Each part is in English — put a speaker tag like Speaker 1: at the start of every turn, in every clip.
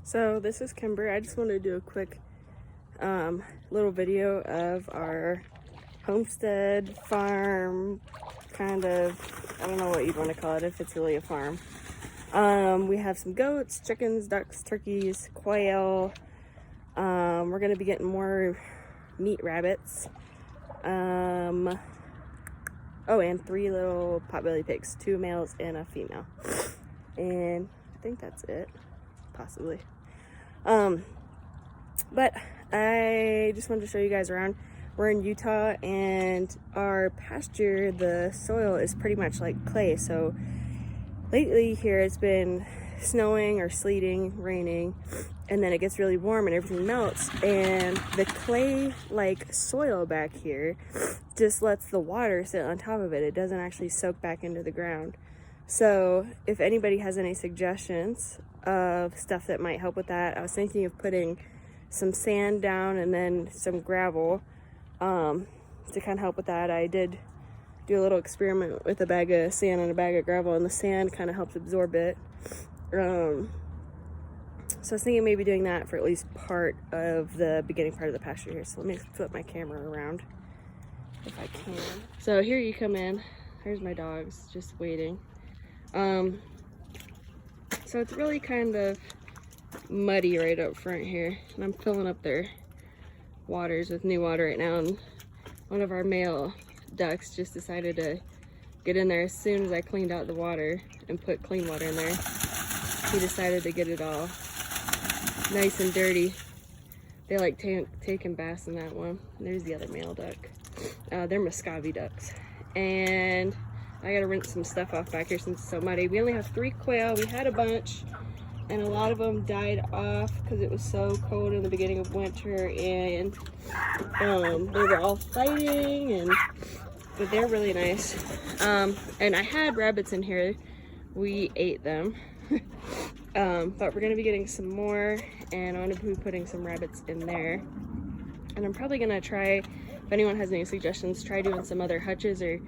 Speaker 1: So this is Kimber. I just wanted to do a quick little video of our homestead farm, kind of, I don't know what you'd want to call it if it's really a farm. We have some goats, chickens, ducks, turkeys, quail. We're going to be getting more meat rabbits. Oh, and 3 little potbelly pigs, 2 males and a female. And I think that's it, possibly. But I just wanted to show you guys around. We're in Utah, and our pasture, the soil is pretty much like clay. So lately here it's been snowing or sleeting, raining, and then it gets really warm and everything melts, and the clay like soil back here just lets the water sit on top of it. It doesn't actually soak back into the ground. So if anybody has any suggestions of stuff that might help with that, I was thinking of putting some sand down and then some gravel to kind of help with that. I did do a little experiment with a bag of sand and a bag of gravel, and the sand kind of helps absorb it. So I was thinking maybe doing that for at least part of the beginning part of the pasture here. So let me flip my camera around if I can. So here you come in. There's my dogs just waiting. So it's really kind of muddy right up front here, and I'm filling up their waters with new water right now, and one of our male ducks just decided to get in there as soon as I cleaned out the water and put clean water in there. He decided to get it all nice and dirty. They like taking baths in that one. There's the other male duck. They're Muscovy ducks. And I gotta rinse some stuff off back here since it's so muddy. We only have 3 quail. We had a bunch, and a lot of them died off because it was so cold in the beginning of winter, and they were all fighting, but they're really nice. And I had rabbits in here. We ate them. But we're gonna be getting some more, and I'm gonna be putting some rabbits in there. And I'm probably gonna try, if anyone has any suggestions, try doing some other hutches or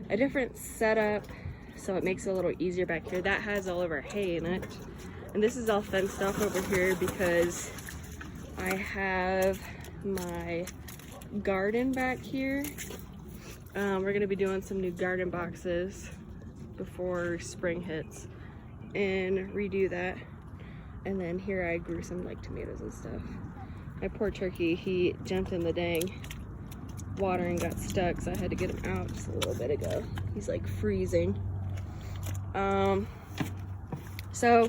Speaker 1: a different setup so it makes it a little easier back here. That has all of our hay in it. And this is all fenced off over here because I have my garden back here. We're gonna be doing some new garden boxes before spring hits and redo that. And then here I grew some like tomatoes and stuff. My poor turkey, he jumped in the dang water and got stuck, so I had to get him out just a little bit ago. He's like freezing. So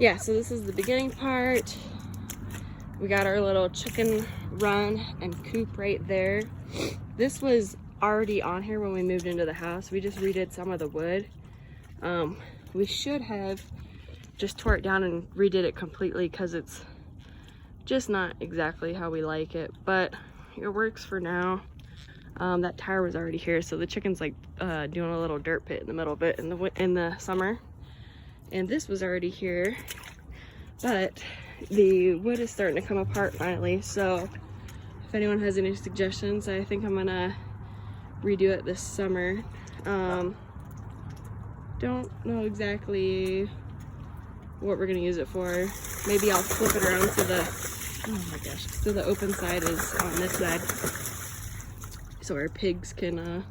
Speaker 1: yeah, so this is the beginning part. We got our little chicken run and coop right there. This was already on here when we moved into the house. We just redid some of the wood. We should have just tore it down and redid it completely because it's just not exactly how we like it, but it works for now. That tire was already here, so the chicken's like doing a little dirt pit in the middle of it in the summer. And this was already here, but the wood is starting to come apart finally. So if anyone has any suggestions, I think I'm gonna redo it this summer. Don't know exactly what we're gonna use it for. Maybe I'll flip it around so oh my gosh, so the open side is on this side, so our pigs can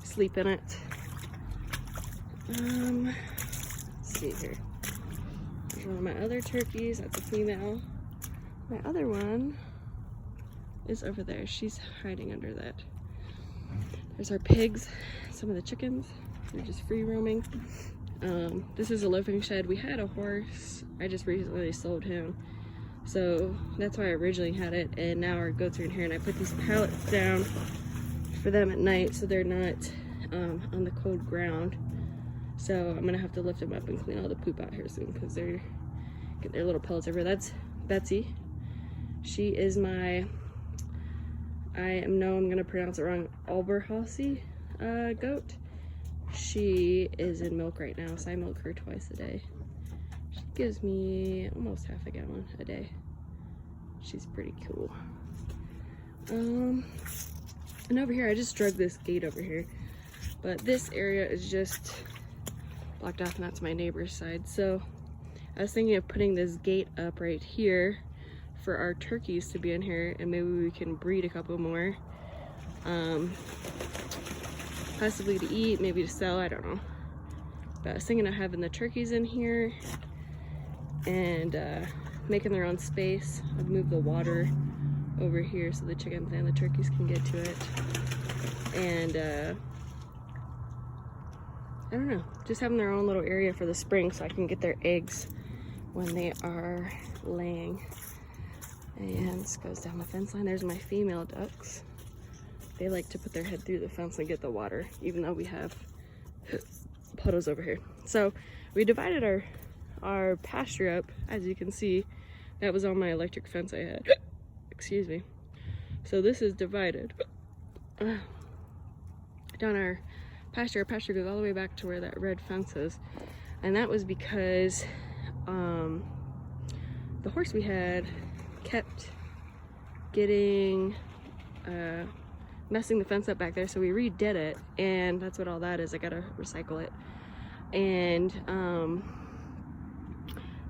Speaker 1: sleep in it. Let's see here. There's one of my other turkeys. That's a female. My other one is over there. She's hiding under that. There's our pigs. Some of the chickens. They're just free roaming. This is a loafing shed. We had a horse. I just recently sold him, so that's why I originally had it. And now our goats are in here, and I put these pallets down for them at night so they're not on the cold ground. So I'm gonna have to lift them up and clean all the poop out here soon because they're getting their little pellets everywhere. That's Betsy. She is my, I'm gonna pronounce it wrong, Alberhausie goat. She is in milk right now, so I milk her twice a day. She gives me almost half a gallon a day. She's pretty cool. And over here, I just drug this gate over here, but this area is just blocked off, and that's my neighbor's side. So I was thinking of putting this gate up right here for our turkeys to be in here, and maybe we can breed a couple more. Possibly to eat, maybe to sell, I don't know. But I was thinking of having the turkeys in here and making their own space. I'd move the water over here so the chickens and the turkeys can get to it. And I don't know, just having their own little area for the spring so I can get their eggs when they are laying. And this goes down the fence line. There's my female ducks. They like to put their head through the fence and get the water, even though we have puddles over here. So we divided our pasture up, as you can see. That was on my electric fence I had. Excuse me. So this is divided. Down our pasture goes all the way back to where that red fence is. And that was because the horse we had kept getting messing the fence up back there, so we redid it, and that's what all that is. I gotta recycle it. And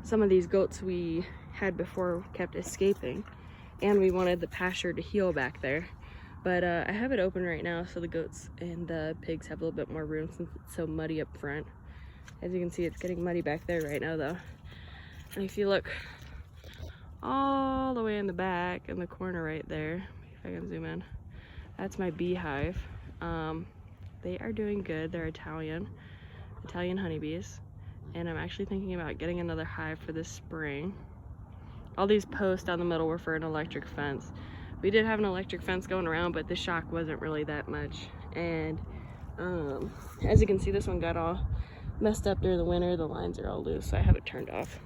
Speaker 1: some of these goats we had before kept escaping, and we wanted the pasture to heal back there. But I have it open right now so the goats and the pigs have a little bit more room since it's so muddy up front. As you can see, it's getting muddy back there right now though. And if you look all the way in the back in the corner right there, if I can zoom in, that's my beehive. They are doing good. They're Italian honeybees, and I'm actually thinking about getting another hive for this spring. All these posts down the middle were for an electric fence. We did have an electric fence going around, but the shock wasn't really that much. And as you can see, this one got all messed up during the winter. The lines are all loose, so I have it turned off.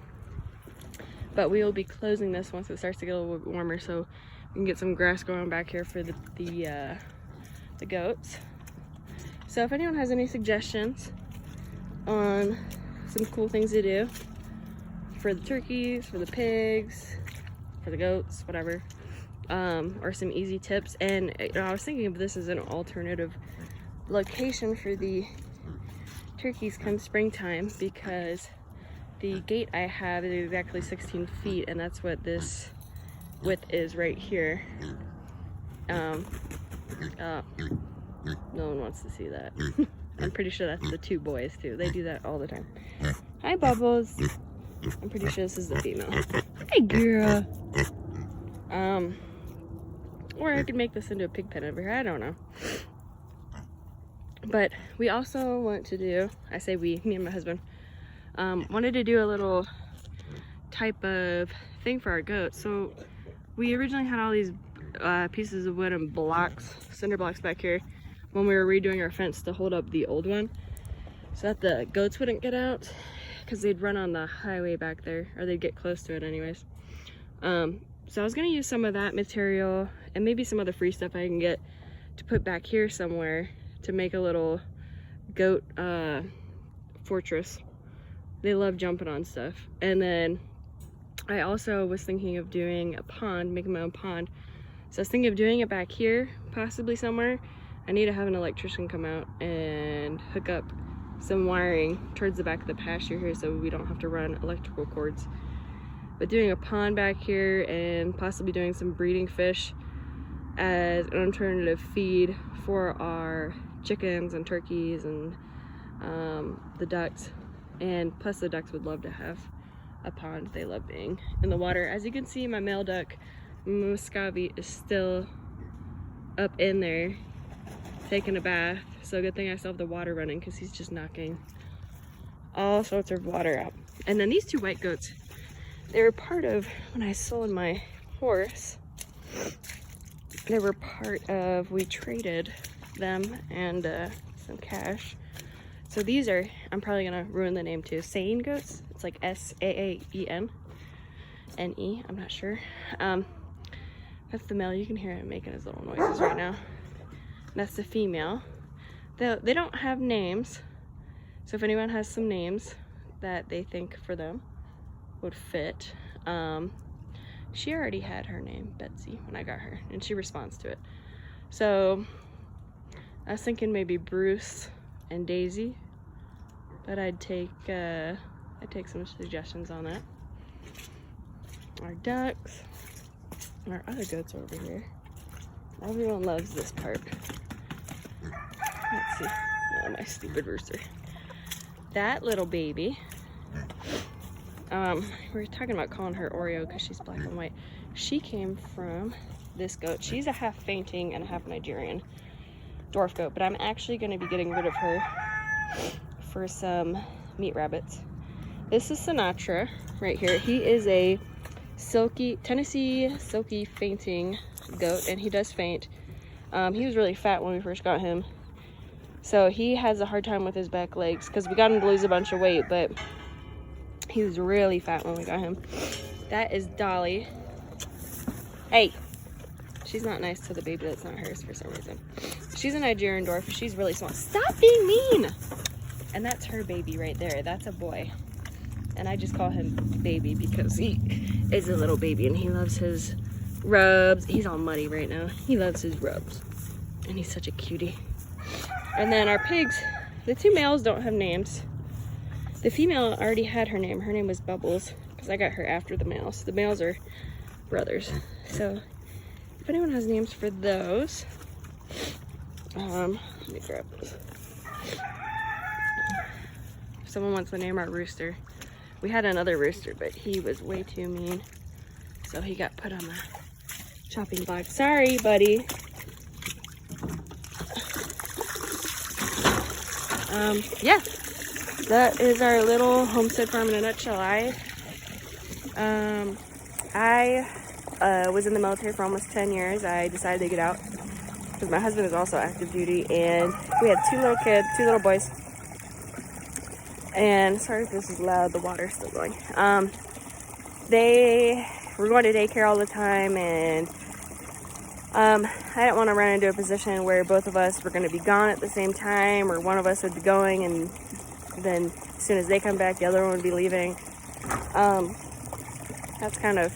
Speaker 1: But we will be closing this once it starts to get a little bit warmer, so we can get some grass growing back here for the goats. So if anyone has any suggestions on some cool things to do for the turkeys, for the pigs, for the goats, whatever, or some easy tips. And I was thinking of this as an alternative location for the turkeys come springtime, because the gate I have is exactly 16 feet, and that's what this width is right here. No one wants to see that. I'm pretty sure that's the two boys too. They do that all the time. Hi, Bubbles. I'm pretty sure this is the female. Hi, girl. Or I could make this into a pig pen over here. I don't know. But we also want to do, I say we, me and my husband, wanted to do a little type of thing for our goats. So we originally had all these pieces of wood and blocks, cinder blocks back here when we were redoing our fence to hold up the old one, so that the goats wouldn't get out, because they'd run on the highway back there, or they'd get close to it anyways. So I was gonna use some of that material and maybe some other free stuff I can get to put back here somewhere to make a little goat fortress. They love jumping on stuff. And then I also was thinking of doing a pond, making my own pond. So I was thinking of doing it back here, possibly somewhere. I need to have an electrician come out and hook up some wiring towards the back of the pasture here so we don't have to run electrical cords. But doing a pond back here and possibly doing some breeding fish as an alternative feed for our chickens and turkeys and the ducks. And plus the ducks would love to have a pond. They love being in the water. As you can see, my male duck, Muscovy, is still up in there taking a bath. So good thing I still have the water running, because he's just knocking all sorts of water out. And then these two white goats, they were part of, when I sold my horse, they were part of, we traded them and some cash. So these are, I'm probably gonna ruin the name too, Saanen goats. It's like S-A-A-E-N, N-E, I'm not sure. That's the male. You can hear him making his little noises right now. That's the female. They don't have names, so if anyone has some names that they think for them would fit. She already had her name, Betsy, when I got her, and she responds to it. So I was thinking maybe Bruce and Daisy, but I'd take I take some suggestions on that. Our ducks. Our other goats over here. Everyone loves this part. Let's see. Oh, my stupid rooster. That little baby. We were talking about calling her Oreo because she's black and white. She came from this goat. She's a half fainting and a half Nigerian dwarf goat, but I'm actually going to be getting rid of her for some meat rabbits. This is Sinatra right here. He is a Tennessee silky fainting goat, and he does faint. He was really fat when we first got him, so he has a hard time with his back legs because we got him to lose a bunch of weight, but he was really fat when we got him. That is Dolly. Hey, she's not nice to the baby that's not hers for some reason. She's a Nigerian dwarf. She's really small. Stop being mean. And that's her baby right there. That's a boy. And I just call him baby because he is a little baby and he loves his rubs. He's all muddy right now. He loves his rubs. And he's such a cutie. And then our pigs, the two males don't have names. The female already had her name. Her name was Bubbles because I got her after the males. The males are brothers. So if anyone has names for those, let me grab this. If someone wants to name our rooster. We had another rooster, but he was way too mean. So he got put on the chopping block. Sorry, buddy. Yeah, that is our little homestead farm in a nutshell. I was in the military for almost 10 years. I decided to get out because my husband is also active duty, and we had two little kids, two little boys. And sorry if this is loud, the water's still going. They were going to daycare all the time, and I didn't want to run into a position where both of us were going to be gone at the same time, or one of us would be going, and then as soon as they come back, the other one would be leaving. That's kind of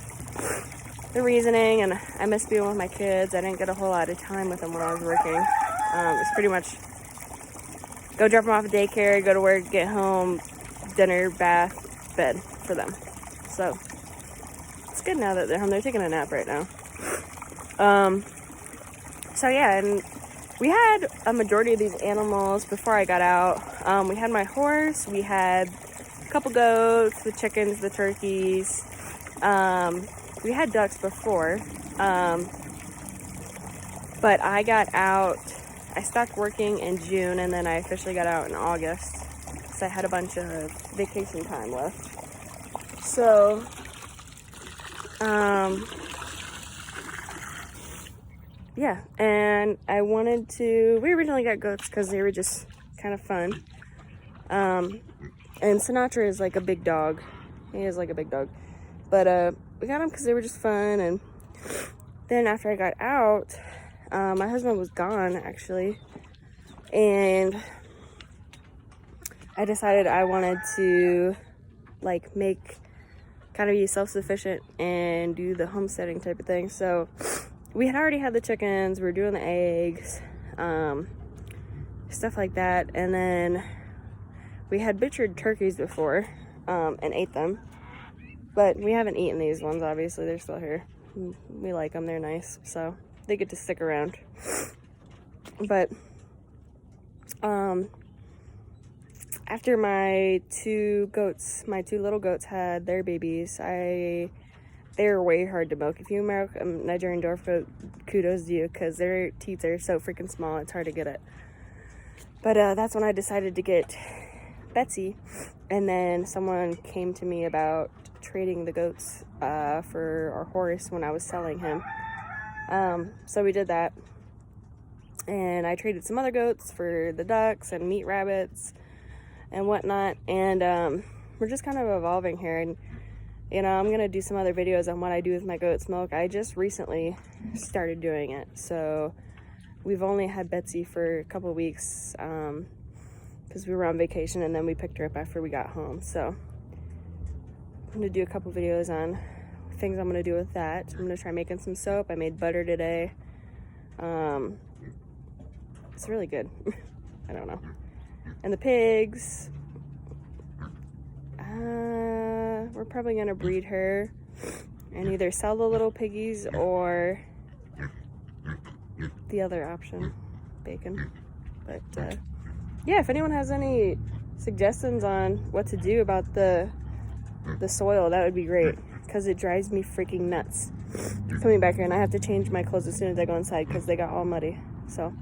Speaker 1: the reasoning, and I miss being with my kids. I didn't get a whole lot of time with them when I was working. It's pretty much go drop them off at daycare, go to work, get home, dinner, bath, bed for them. So it's good now that they're home. They're taking a nap right now. So yeah, and we had a majority of these animals before I got out. We had my horse, we had a couple goats, the chickens, the turkeys. We had ducks before, but I got out. I stopped working in June, and then I officially got out in August, so I had a bunch of vacation time left. So, yeah, and I wanted to, we originally got goats because they were just kind of fun. And Sinatra is like a big dog. He is like a big dog. But we got them because they were just fun. And then after I got out, my husband was gone actually, and I decided I wanted to like kind of be self-sufficient and do the homesteading type of thing. So we had already had the chickens, we were doing the eggs, stuff like that, and then we had butchered turkeys before and ate them, but we haven't eaten these ones. Obviously they're still here. We like them, they're nice, so they get to stick around. But after my two little goats had their babies, they were way hard to milk. If you milk a Nigerian dwarf goat, kudos to you, because their teeth are so freaking small, it's hard to get it. But that's when I decided to get Betsy, and then someone came to me about trading the goats for our horse when I was selling him. So we did that, and I traded some other goats for the ducks and meat rabbits and whatnot, and we're just kind of evolving here. And you know, I'm gonna do some other videos on what I do with my goat's milk. I just recently started doing it, so we've only had Betsy for a couple weeks because we were on vacation, and then we picked her up after we got home. So I'm gonna do a couple videos on things I'm gonna do with that. I'm gonna try making some soap. I made butter today. It's really good. I don't know. And the pigs, We're probably gonna breed her and either sell the little piggies or the other option, bacon. But yeah, if anyone has any suggestions on what to do about the soil, that would be great, because it drives me freaking nuts coming back here, and I have to change my clothes as soon as I go inside because they got all muddy. So